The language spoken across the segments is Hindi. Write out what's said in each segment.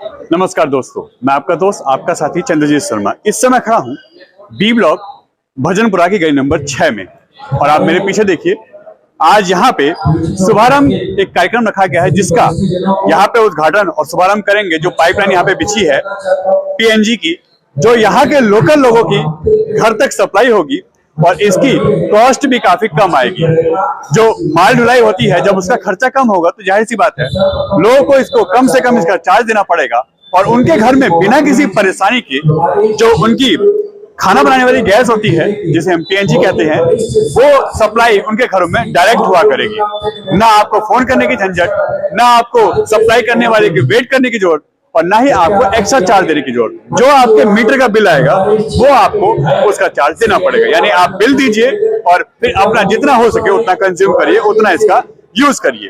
नमस्कार दोस्तों, मैं आपका दोस्त आपका साथी चंद्रजीत शर्मा। इस समय खड़ा हूँ बी ब्लॉक भजनपुरा की गली नंबर 6 में और आप मेरे पीछे देखिए, आज यहाँ पे शुभारंभ एक कार्यक्रम रखा गया है जिसका यहाँ पे उद्घाटन और शुभारंभ करेंगे। जो पाइपलाइन यहाँ पे बिछी है पीएनजी की, जो यहाँ के लोकल लोगों की घर तक सप्लाई होगी और इसकी कॉस्ट भी काफी कम आएगी। जो माल ढुलाई होती है, जब उसका खर्चा कम होगा तो जाहिर सी बात है लोगों को इसको कम से कम इसका चार्ज देना पड़ेगा और उनके घर में बिना किसी परेशानी के जो उनकी खाना बनाने वाली गैस होती है, जिसे हम पीएनजी कहते हैं, वो सप्लाई उनके घरों में डायरेक्ट हुआ करेगी। ना आपको फोन करने की झंझट, ना आपको सप्लाई करने वाले की वेट करने की जरूरत और ना ही आपको एक्स्ट्रा चार्ज देने की जरूरत। जो आपके मीटर का बिल आएगा वो आपको उसका चार्ज देना पड़ेगा। यानी आप बिल दीजिए और फिर अपना जितना हो सके उतना कंज्यूम करिए, उतना इसका यूज करिए।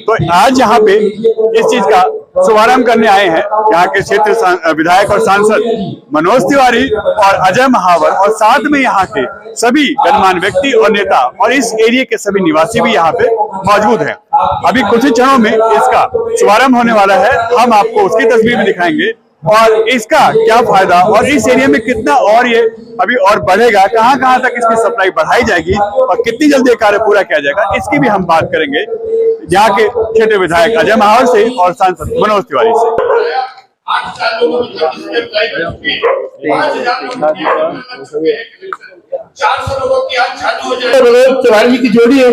तो आज यहाँ पे इस चीज का शुभारंभ करने आए हैं यहाँ के क्षेत्र विधायक और सांसद मनोज तिवारी और अजय महावर, और साथ में यहाँ के सभी गणमान्य व्यक्ति और नेता और इस एरिया के सभी निवासी भी यहाँ पे मौजूद हैं। अभी कुछ ही क्षणों में इसका शुभारंभ होने वाला है। हम आपको उसकी तस्वीर भी दिखाएंगे और इसका क्या फायदा और इस एरिया में कितना और ये अभी और बढ़ेगा, कहां कहां तक इसकी सप्लाई बढ़ाई जाएगी और कितनी जल्दी कार्य पूरा किया जाएगा, इसकी भी हम बात करेंगे यहाँ के क्षेत्रीय विधायक अजय महावर से और सांसद मनोज तिवारी से। मनोज तिवारी की जोड़ी है,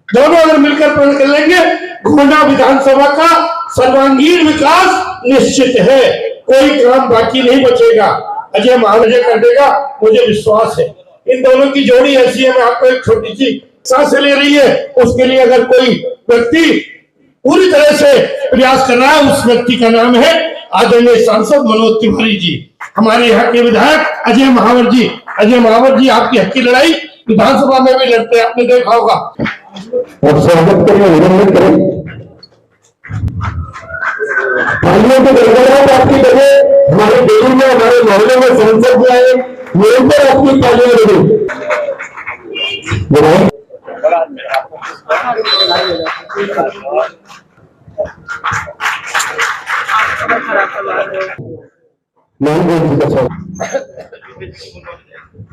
दोनों अगर मिलकर प्रयास कर लेंगे, गोंडा विधानसभा का सर्वांगीण विकास निश्चित है। कोई काम बाकी नहीं बचेगा। अजय महाराज कर देगा, मुझे विश्वास है। इन दोनों की जोड़ी ऐसी है। मैं आपको एक छोटी सी सांस ले रही है, उसके लिए अगर कोई व्यक्ति पूरी तरह से प्रयास कर रहा है, उस व्यक्ति का नाम है आदरणीय सांसद मनोज तिवारी जी, हमारे यहाँ के विधायक अजय महावर जी। अजय महावर जी आपकी हक की लड़ाई विधानसभा में भी लड़ते हैं, आपने देखा होगा। और स्वागत करिए, अभिनंदन करें। आपकी वजह हमारे देश में, हमारे मोहल्ले में संसद में आए, निरंतर आपकी तालियां लगी।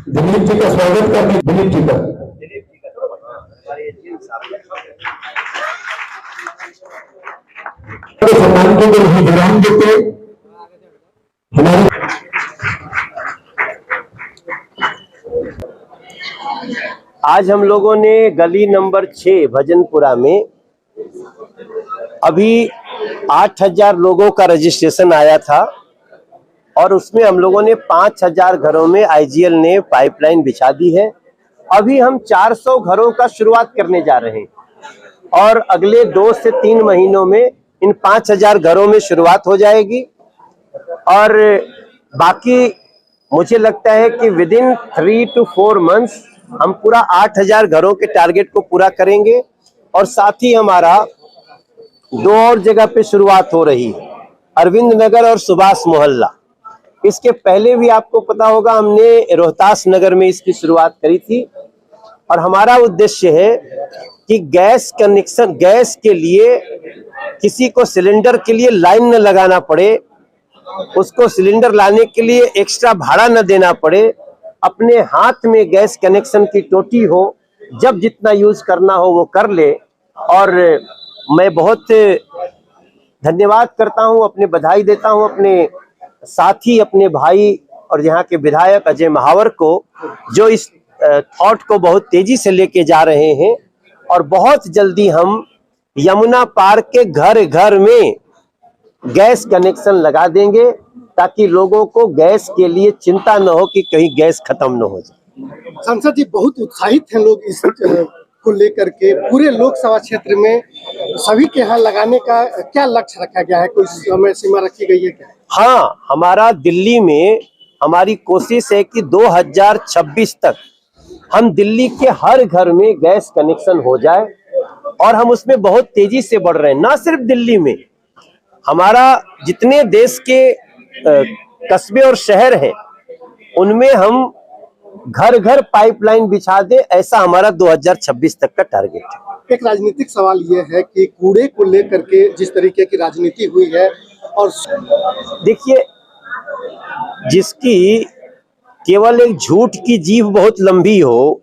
दिलीप जी का स्वागत करते, दिलीप जी का सम्मान के लिए विराम देते हमारे। आज हम लोगों ने गली नंबर 6 भजनपुरा में अभी 8000 लोगों का रजिस्ट्रेशन आया था और उसमें हम लोगों ने 5000 घरों में आईजीएल ने पाइपलाइन बिछा दी है। अभी हम 400 घरों का शुरुआत करने जा रहे हैं और अगले 2 से 3 महीनों में इन 5000 घरों में शुरुआत हो जाएगी और बाकी मुझे लगता है कि विद इन 3 to 4 मंथ्स हम पूरा 8000 घरों के टारगेट को पूरा करेंगे। और साथ ही हमारा 2 और जगह पे शुरुआत हो रही है, अरविंद नगर और सुभाष मोहल्ला। इसके पहले भी आपको पता होगा हमने रोहतास नगर में इसकी शुरुआत करी थी और हमारा उद्देश्य है कि गैस कनेक्शन, गैस के लिए किसी को सिलेंडर के लिए लाइन न लगाना पड़े, उसको सिलेंडर लाने के लिए एक्स्ट्रा भाड़ा न देना पड़े, अपने हाथ में गैस कनेक्शन की टोटी हो, जब जितना यूज करना हो वो कर ले। और मैं बहुत धन्यवाद करता हूं, अपने बधाई देता हूं अपने साथी, अपने भाई और यहाँ के विधायक अजय महावर को, जो इस थॉट को बहुत तेजी से लेके जा रहे हैं और बहुत जल्दी हम यमुना पार के घर घर में गैस कनेक्शन लगा देंगे ताकि लोगों को गैस के लिए चिंता न हो कि कहीं गैस खत्म न हो जाए। सांसद जी, बहुत उत्साहित हैं लोग इस को लेकर के। पूरे लोकसभा क्षेत्र में सभी के यहाँ लगाने का क्या लक्ष्य रखा गया है? कोई समय सीमा रखी गई है क्या? हाँ, हमारा दिल्ली में हमारी कोशिश है कि 2026 तक हम दिल्ली के हर घर में गैस कनेक्शन हो जाए और हम उसमें बहुत तेजी से बढ़ रहे हैं। ना सिर्फ दिल्ली में, हमारा जितने देश के कस्बे और शहर हैं उनमें हम घर घर पाइपलाइन बिछा दे, ऐसा हमारा 2026 तक का टारगेट है। एक राजनीतिक सवाल यह है कि कूड़े को लेकर के जिस तरीके की राजनीति हुई है और देखिए, जिसकी केवल एक झूठ की जीभ बहुत लंबी हो,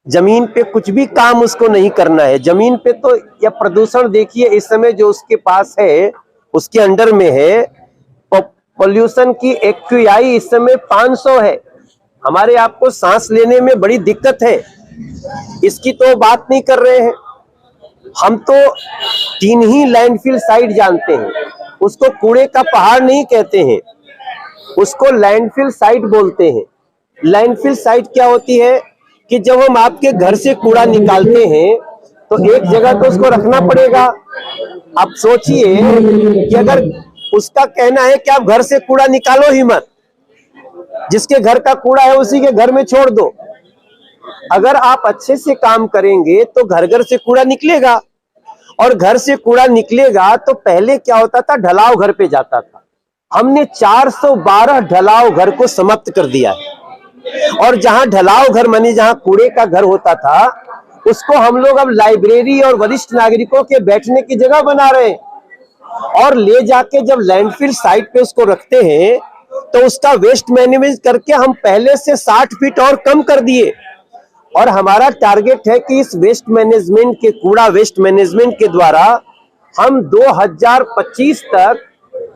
जमीन पे कुछ भी काम उसको नहीं करना है। जमीन पे तो या प्रदूषण देखिए इस समय जो उसके पास है, उसके अंडर में है, पोल्यूशन की एक्यूआई इस समय 500 है। हमारे आपको सांस लेने में बड़ी दिक्कत है, इसकी तो बात नहीं कर रहे हैं। हम तो 3 ही लैंडफिल साइट जानते हैं, उसको कूड़े का पहाड़ नहीं कहते हैं, उसको लैंडफिल साइट बोलते हैं। लैंडफिल साइट क्या होती है कि जब हम आपके घर से कूड़ा निकालते हैं तो एक जगह तो उसको रखना पड़ेगा। आप सोचिए कि अगर उसका कहना है कि आप घर से कूड़ा निकालो ही मत, जिसके घर का कूड़ा है उसी के घर में छोड़ दो। अगर आप अच्छे से काम करेंगे तो घर घर से कूड़ा निकलेगा, और घर से कूड़ा निकलेगा तो पहले क्या होता था, ढलाव घर पे जाता था। हमने 412 ढलाव घर को समाप्त कर दिया है, और जहां ढलाव घर माने जहां कूड़े का घर होता था उसको हम लोग अब लाइब्रेरी और वरिष्ठ नागरिकों के बैठने की जगह बना रहे हैं। और ले जाके जब लैंडफिल साइट पे उसको रखते हैं तो उसका वेस्ट मैनेजमेंट करके हम पहले से 60 फीट और कम कर दिए। और हमारा टारगेट है कि इस वेस्ट मैनेजमेंट के, कूड़ा वेस्ट मैनेजमेंट के द्वारा हम 2025 तक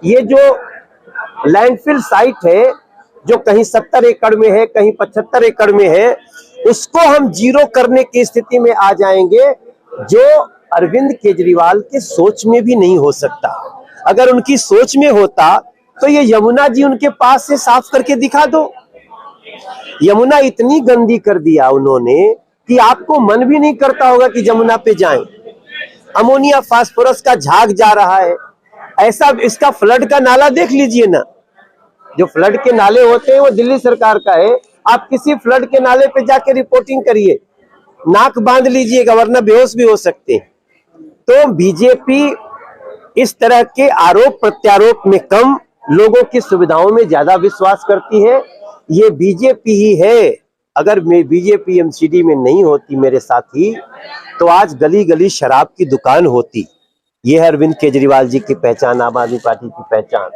ये जो लैंडफिल साइट है, जो कहीं 70 एकड़ में है, कहीं 75 एकड़ में है, उसको हम जीरो करने की स्थिति में आ जाएंगे, जो अरविंद केजरीवाल के सोच में भी नहीं हो सकता। अगर उनकी सोच में होता तो ये यमुना जी उनके पास से साफ करके दिखा दो। यमुना इतनी गंदी कर दिया उन्होंने कि आपको मन भी नहीं करता होगा कि यमुना पे जाएं। अमोनिया फास्फोरस का झाग जा रहा है, ऐसा इसका फ्लड का नाला देख लीजिए ना। जो फ्लड के नाले होते हैं वो दिल्ली सरकार का है। आप किसी फ्लड के नाले पे जाके रिपोर्टिंग करिए, नाक बांध लीजिएगा वरना बेहोश भी हो सकते हैं। तो बीजेपी इस तरह के आरोप प्रत्यारोप में कम, लोगों की सुविधाओं में ज्यादा विश्वास करती है। ये बीजेपी ही है। अगर मैं बीजेपी एमसीडी में नहीं होती मेरे साथी, तो आज गली गली शराब की दुकान होती। ये है अरविंद केजरीवाल जी की पहचान, आम आदमी पार्टी की पहचान।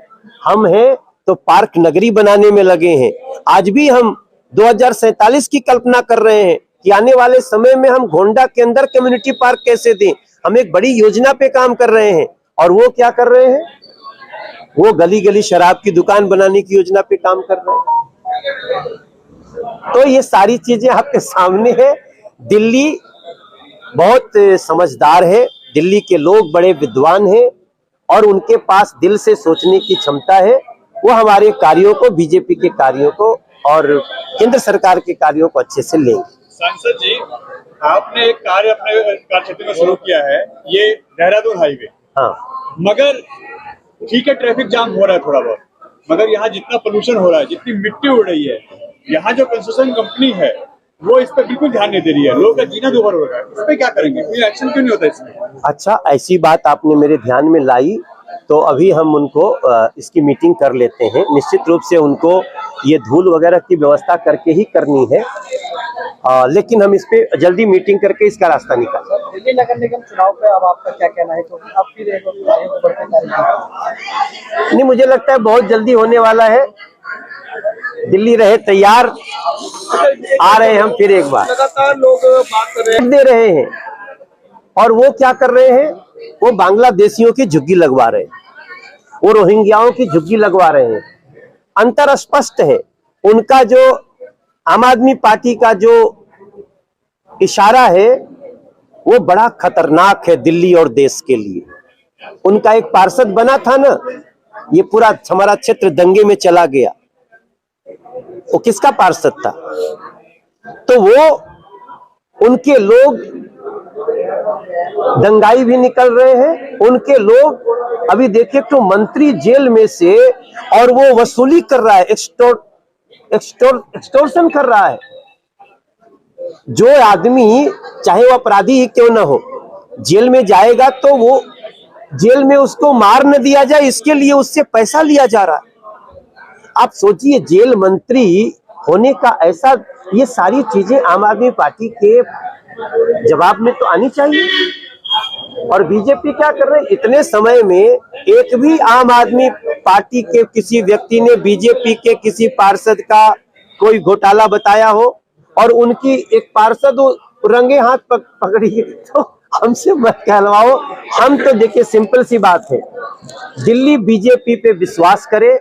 हम हैं तो पार्क नगरी बनाने में लगे हैं। आज भी हम 2047 की कल्पना कर रहे हैं कि आने वाले समय में हम गोंडा के अंदर कम्युनिटी पार्क कैसे दें। हम एक बड़ी योजना पे काम कर रहे हैं, और वो क्या कर रहे हैं, वो गली गली शराब की दुकान बनाने की योजना पे काम कर रहे हैं। तो ये सारी चीजें आपके सामने है। दिल्ली बहुत समझदार है, दिल्ली के लोग बड़े विद्वान हैं, और उनके पास दिल से सोचने की क्षमता है। वो हमारे कार्यों को, बीजेपी के कार्यों को और केंद्र सरकार के कार्यों को अच्छे से लेंगे। सांसद जी, आपने एक कार्य अपने कार्यक्षेत्र में शुरू किया है, ये देहरादून हाईवे। हाँ, मगर ठीक है, ट्रैफिक जाम हो रहा है थोड़ा बहुत, मगर यहाँ जितना पोल्यूशन हो रहा है, जितनी मिट्टी उड़ रही है, यहाँ जो कंस्ट्रक्शन कंपनी है वो इस पर बिल्कुल ध्यान नहीं दे रही है। लोगों का जीना दुभर हो रहा है, इस पर क्या करेंगे? कोई एक्शन क्यों नहीं होता इसमें? अच्छा, ऐसी बात आपने मेरे ध्यान में लाई तो अभी हम उनको इसकी मीटिंग कर लेते हैं। निश्चित रूप से उनको ये धूल वगैरह की व्यवस्था करके ही करनी है, लेकिन हम इस पे जल्दी मीटिंग करके इसका रास्ता निकालेंगे। दिल्ली नगर निगम चुनाव पे अब आपका क्या कहना है, क्योंकि अब फिर एक बढ़ते तारीख नहीं, मुझे लगता है बहुत जल्दी होने वाला है। दिल्ली रहे तैयार, आ रहे हैं हम फिर एक बार। लगातार लोग बात कर रहे दे रहे हैं, और वो क्या कर रहे हैं, वो बांग्लादेशियों की झुग्गी लगवा रहे हैं, वो रोहिंग्याओं की झुग्गी लगवा रहे हैं। अंतर स्पष्ट है। उनका जो आम आदमी पार्टी का जो इशारा है वो बड़ा खतरनाक है दिल्ली और देश के लिए। उनका एक पार्षद बना था ना, ये पूरा हमारा क्षेत्र दंगे में चला गया, वो किसका पार्षद था? तो वो उनके लोग दंगाई भी निकल रहे हैं। उनके लोग अभी देखिए तो मंत्री जेल में से, और वो वसूली कर रहा है, एक्सटोर्शन कर रहा है। जो आदमी चाहे वो अपराधी ही क्यों ना हो, जेल में जाएगा तो वो जेल में उसको मार न दिया जाए, इसके लिए उससे पैसा लिया जा रहा है। आप सोचिए, जेल मंत्री होने का ऐसा, ये सारी चीजें आम आदमी पार्टी के जवाब में तो आनी चाहिए। और बीजेपी क्या कर रहे हैं, इतने समय में एक भी आम आदमी पार्टी के किसी व्यक्ति ने बीजेपी के किसी पार्षद का कोई घोटाला बताया हो और उनकी एक पार्षद रंगे हाथ पकड़ी, तो हमसे मत कहलवाओ। हम तो देखिए सिंपल सी बात है, दिल्ली बीजेपी पे विश्वास करे।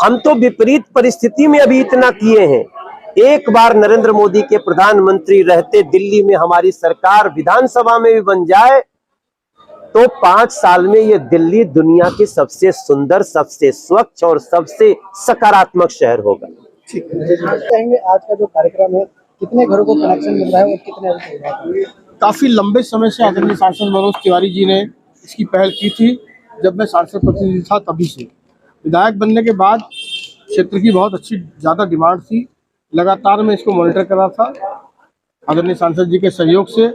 हम तो विपरीत परिस्थिति में अभी इतना किए हैं। एक बार नरेंद्र मोदी के प्रधानमंत्री रहते दिल्ली में हमारी सरकार विधानसभा में भी बन जाए तो 5 साल में ये दिल्ली दुनिया की सबसे सुंदर, सबसे स्वच्छ और सबसे सकारात्मक शहर होगा। ठीक है, कहेंगे आज का जो कार्यक्रम है कितने घरों को कनेक्शन मिल रहा है और कितने अभी तक हुआ है? काफी लंबे समय से आदरणीय सांसद मनोज तिवारी जी ने इसकी पहल की थी। जब मैं सांसद प्रतिनिधि था तभी से, विधायक बनने के बाद क्षेत्र की बहुत अच्छी ज़्यादा डिमांड थी। लगातार मैं इसको मॉनिटर कर रहा था। आदरणीय सांसद जी के सहयोग से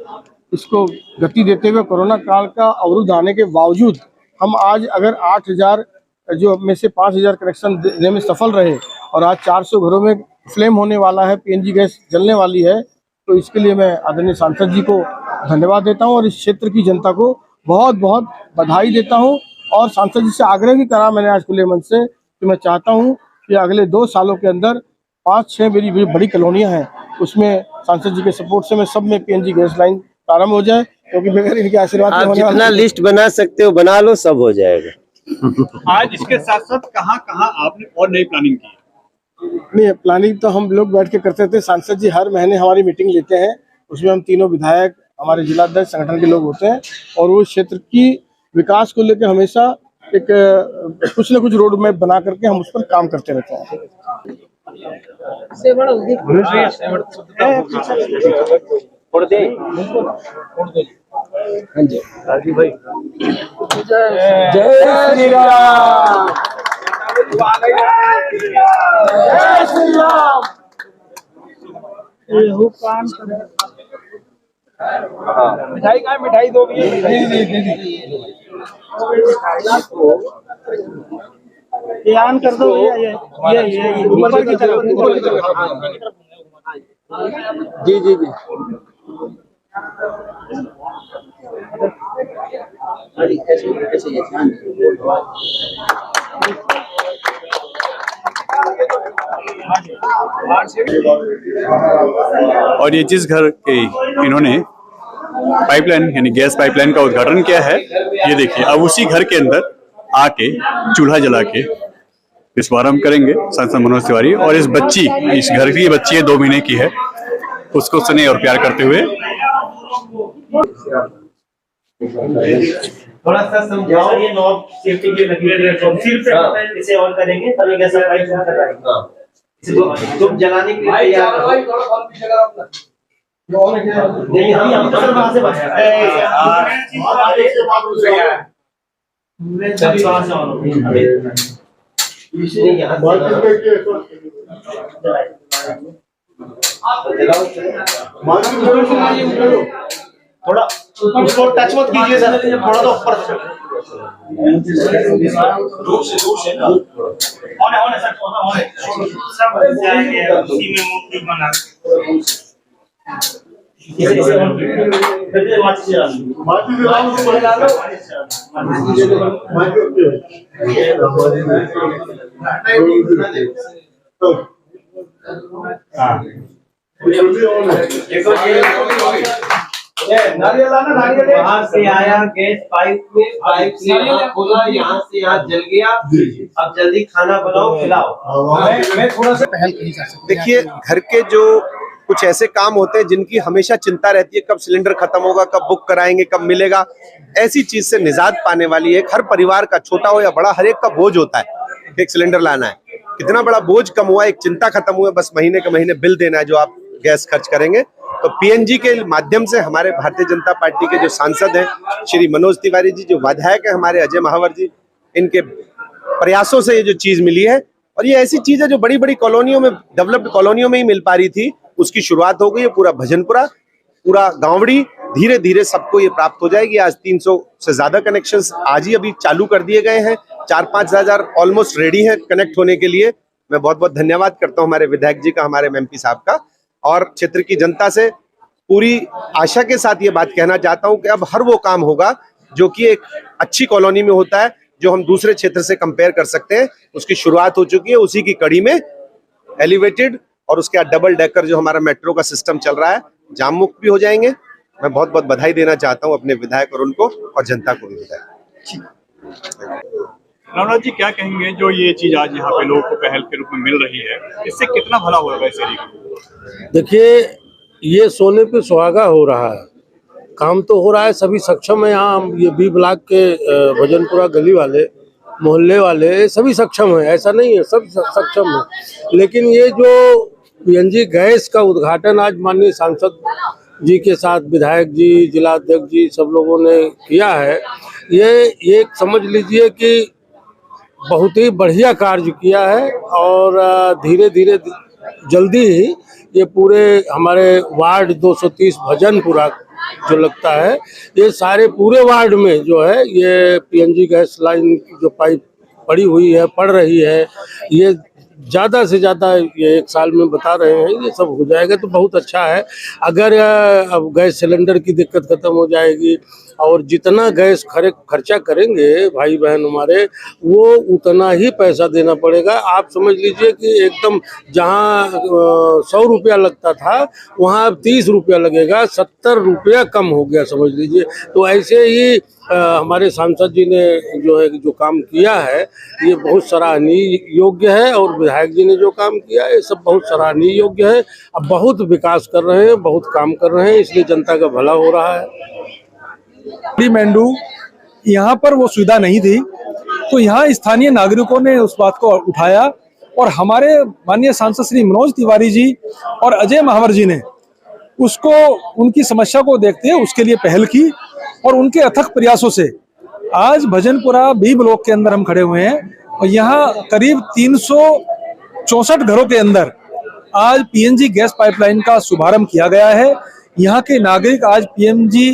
इसको गति देते हुए कोरोना काल का अवरुद्ध आने के बावजूद हम आज अगर 8,000 जो में से 5,000 कनेक्शन देने में सफल रहे और आज 400 घरों में फ्लेम होने वाला है, पीएनजी गैस जलने वाली है, तो इसके लिए मैं आदरणीय सांसद जी को धन्यवाद देता हूं और इस क्षेत्र की जनता को बहुत बहुत बधाई देता हूं। और सांसद जी से आग्रह भी करा मैंने आज खुले मन से कि मैं चाहता हूं कि अगले 2 सालों के अंदर 5-6 मेरी बड़ी कॉलोनियां हैं, उसमें सांसद जी के सपोर्ट से मैं सब में पीएनजी गैस लाइन प्रारंभ हो जाए, क्योंकि बगैर इनके आशीर्वाद आप जितना लिस्ट बना सकते हो बना लो, सब हो जाएगा। आज इसके साथ साथ कहाँ कहाँ आपने और नई प्लानिंग की है? नहीं, प्लानिंग तो हम लोग बैठ के करते थे। सांसद जी हर महीने हमारी मीटिंग लेते हैं, उसमें हम तीनों विधायक, हमारे जिलाध्यक्ष, संगठन के लोग होते हैं और वो क्षेत्र की विकास को लेकर हमेशा एक कुछ न कुछ रोड मैप बना करके हम उस पर काम करते रहते हैं। जय श्री राम, जय श्री राम। मिठाई का मिठाई दो भी ध्यान कर दो ये ऊपर की तरफ जी जी जी। और ये जिस घर के इन्होंने पाइपलाइन यानी गैस पाइपलाइन का उद्घाटन किया है, ये देखिए अब उसी घर के अंदर आके चूल्हा जला के शुभारंभ करेंगे सांसद मनोज तिवारी। और इस घर की बच्ची है, 2 महीने की है, उसको स्नेह और प्यार करते हुए थोड़ा सा समझाओ। ये नॉब सेफ्टी के लगी है, इसे ऑन करेंगे तब ये गैस सप्लाई शुरू कर पाएगा। इसे तुम जलाने के लिए तैयार रहो। नहीं, हम तो वहां से बचा है थोड़ा उसको टच मत कीजिए सर, थोड़ा तो ऊपर से होने सर, होने सब जाएंगे उसी में मूर्ति बना इसे माची वहां से आया गैस पाइप से खोला, यहाँ से यहाँ जल गया। अब जल्दी खाना बनाओ, खिलाओ। मैं थोड़ा सा पहल कही जा सकती है। देखिए, घर के जो कुछ ऐसे काम होते हैं जिनकी हमेशा चिंता रहती है, कब सिलेंडर खत्म होगा, कब बुक कराएंगे, कब मिलेगा, ऐसी चीज से निजात पाने वाली है। हर परिवार का, छोटा हो या बड़ा, हर एक का बोझ होता है एक सिलेंडर लाना है। कितना बड़ा बोझ कम हुआ, एक चिंता खत्म हुआ, बस महीने के महीने बिल देना है जो आप गैस खर्च करेंगे। तो पीएनजी के माध्यम से हमारे भारतीय जनता पार्टी के जो सांसद हैं श्री मनोज तिवारी जी, जो विधायक है हमारे अजय महावर जी, इनके प्रयासों से ये जो चीज मिली है। और ये ऐसी चीज है जो बड़ी बड़ी कॉलोनियों में, डेवलप्ड कॉलोनियों में ही मिल पा रही थी, उसकी शुरुआत हो गई है। पूरा भजनपुरा, पूरा गांवड़ी, धीरे धीरे सबको ये प्राप्त हो जाएगी। आज 300 से ज्यादा कनेक्शंस आज ही अभी चालू कर दिए गए हैं। 4-5 हजार ऑलमोस्ट रेडी हैं कनेक्ट होने के लिए। मैं बहुत बहुत धन्यवाद करता हूं हमारे विधायक जी का, हमारे एमपी साहब का, और क्षेत्र की जनता से पूरी आशा के साथ ये बात कहना चाहता हूं कि अब हर वो काम होगा जो कि एक अच्छी कॉलोनी में होता है, जो हम दूसरे क्षेत्र से कंपेयर कर सकते हैं। उसकी शुरुआत हो चुकी है, उसी की कड़ी में एलिवेटेड और उसके बाद डबल डेकर जो हमारा मेट्रो का सिस्टम चल रहा है, जाम मुक्त भी हो जाएंगे। मैं बहुत बहुत बधाई देना चाहता हूं अपने विधायक और उनको और जनता को भी बधाई। रामनाथ जी, क्या कहेंगे जो ये चीज आज यहाँ पे लोगों को पहल के रूप में मिल रही है, इससे कितना भला होगा इस एरिया को? देखिए, ये सोने पे सुहागा हो रहा है, काम तो हो रहा है, सभी सक्षम है। यहाँ ये बी ब्लॉक के भजनपुरा गली वाले, मोहल्ले वाले सभी सक्षम है, ऐसा नहीं है, सब सक्षम है। लेकिन ये जो पीएनजी गैस का उद्घाटन आज माननीय सांसद जी के साथ विधायक जी, जिला अध्यक्ष जी सब लोगों ने किया है, ये समझ लीजिए कि बहुत ही बढ़िया कार्य किया है। और धीरे धीरे जल्दी ही ये पूरे हमारे वार्ड 230 भजनपुरा जो लगता है, ये सारे पूरे वार्ड में जो है ये पीएनजी गैस लाइन जो पाइप पड़ रही है, ये ज़्यादा से ज़्यादा ये 1 साल में बता रहे हैं, ये सब हो जाएगा तो बहुत अच्छा है। अगर अब गैस सिलेंडर की दिक्कत खत्म हो जाएगी और जितना गैस खर्चा करेंगे भाई बहन हमारे, वो उतना ही पैसा देना पड़ेगा। आप समझ लीजिए कि एकदम जहाँ 100 रुपया लगता था वहाँ अब 30 रुपया लगेगा, 70 रुपया कम हो गया समझ लीजिए। तो ऐसे ही हमारे सांसद जी ने जो काम किया है ये बहुत सराहनीय योग्य है, और विधायक जी ने जो काम किया है ये सब बहुत सराहनीय योग्य है। अब बहुत विकास कर रहे हैं, बहुत काम कर रहे हैं, इसलिए जनता का भला हो रहा है। मेंढू यहाँ पर वो सुविधा नहीं थी, तो यहाँ स्थानीय नागरिकों ने उस बात को उठाया और हमारे माननीय सांसद श्री मनोज तिवारी जी और अजय महावर जी ने उसको, उनकी समस्या को देखते हुए उसके लिए पहल की, और उनके अथक प्रयासों से आज भजनपुरा बी ब्लॉक के अंदर हम खड़े हुए हैं और यहाँ करीब 364 घरों के अंदर आज पीएनजी गैस पाइपलाइन का शुभारंभ किया गया है। यहाँ के नागरिक आज पीएनजी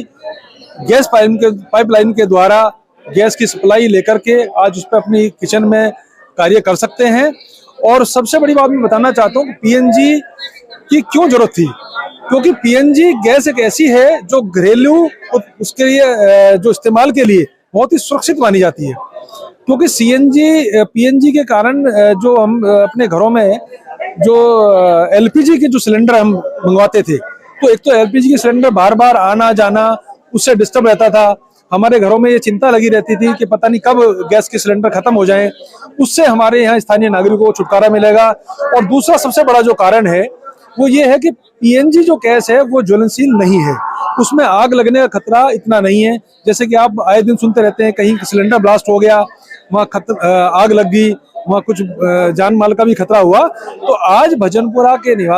गैस पाइपलाइन के द्वारा गैस की सप्लाई लेकर के आज उस पर अपनी किचन में कार्य कर सकते हैं। और सबसे बड़ी बात मैं बताना चाहता हूँ कि पीएनजी की क्यों जरूरत थी, क्योंकि पीएनजी गैस एक ऐसी है जो घरेलू उसके लिए जो इस्तेमाल के लिए बहुत ही सुरक्षित मानी जाती है। क्योंकि पीएनजी के कारण जो हम अपने घरों में जो एलपीजी के जो सिलेंडर हम मंगवाते थे, तो एक तो एलपीजी के सिलेंडर बार बार आना जाना उससे डिस्टर्ब रहता था। हमारे घरों में ये चिंता लगी रहती थी कि पता नहीं कब गैस के सिलेंडर खत्म हो जाएं। उससे हमारे यहाँ स्थानीय नागरिकों को छुटकारा मिलेगा। और दूसरा सबसे बड़ा जो कारण है वो ये है कि पीएनजी जो गैस है वो ज्वलनशील नहीं है, उसमें आग लगने का खतरा इतना नहीं है। जैसे कि आप आए दिन सुनते रहते हैं कहीं सिलेंडर ब्लास्ट हो गया, वहाँ आग लग गई, वहाँ कुछ जान माल का भी खतरा हुआ। तो आज भजनपुरा के निवासी